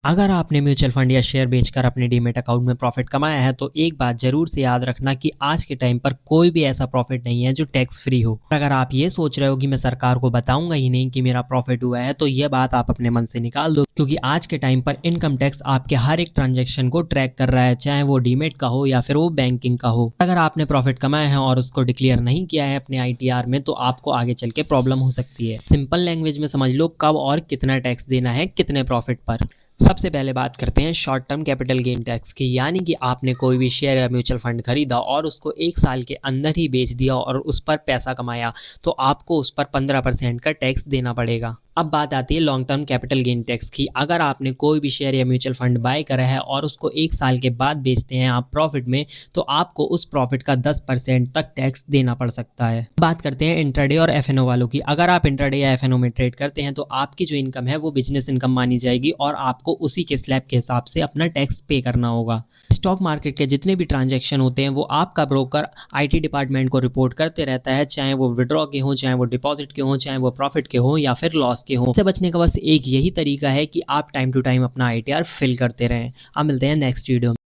अगर आपने mutual fund या शेयर बेचकर अपने डीमैट अकाउंट में प्रॉफिट कमाया है तो एक बात जरूर से याद रखना कि आज के टाइम पर कोई भी ऐसा प्रॉफिट नहीं है जो टैक्स फ्री हो। अगर आप ये सोच रहे हो कि मैं सरकार को बताऊंगा ही नहीं कि मेरा प्रॉफिट हुआ है तो ये बात आप अपने मन से निकाल दो, क्योंकि आज के टाइम पर इनकम टैक्स आपके हर एक ट्रांजेक्शन को ट्रैक कर रहा है, चाहे वो डीमैट का हो या फिर वो बैंकिंग का हो। अगर आपने प्रॉफिट कमाया है और उसको डिक्लेयर नहीं किया है अपने आईटीआर में तो आपको आगे चल के प्रॉब्लम हो सकती है। सिंपल लैंग्वेज में समझ लो कब और कितना टैक्स देना है कितने प्रॉफिट पर। सबसे पहले बात करते हैं short term capital gain tax की, यानी कि आपने कोई भी शेयर या म्यूचुअल फंड खरीदा और उसको एक साल के अंदर ही बेच दिया और उस पर पैसा कमाया तो आपको उस पर 15% का टैक्स देना पड़ेगा। अब बात आती है long term capital gain tax की। अगर आपने कोई भी शेयर या म्यूचुअल फंड बाय करा है और उसको एक साल के बाद बेचते हैं आप प्रॉफिट में तो आपको उस प्रॉफिट का 10% तक टैक्स देना पड़ सकता है। बात करते हैं इंट्राडे और एफएनओ वालों की। अगर आप इंट्राडे या एफएनओ में ट्रेड करते हैं तो आपकी जो इनकम है वो बिजनेस इनकम मानी जाएगी और आपको उसी के स्लैब के हिसाब से अपना टैक्स पे करना होगा। स्टॉक मार्केट के जितने भी ट्रांजैक्शन होते हैं वो आपका ब्रोकर आईटी डिपार्टमेंट को रिपोर्ट करते रहता है, चाहे वो विड्रॉ के हों, चाहे वो डिपॉजिट के हों, चाहे वो प्रॉफिट के हों या फिर लॉस के हों। इससे बचने का बस एक यही तरीका है कि आप टाइम टू टाइम अपना आईटीआर फिल करते रहें। अब मिलते हैं नेक्स्ट वीडियो में।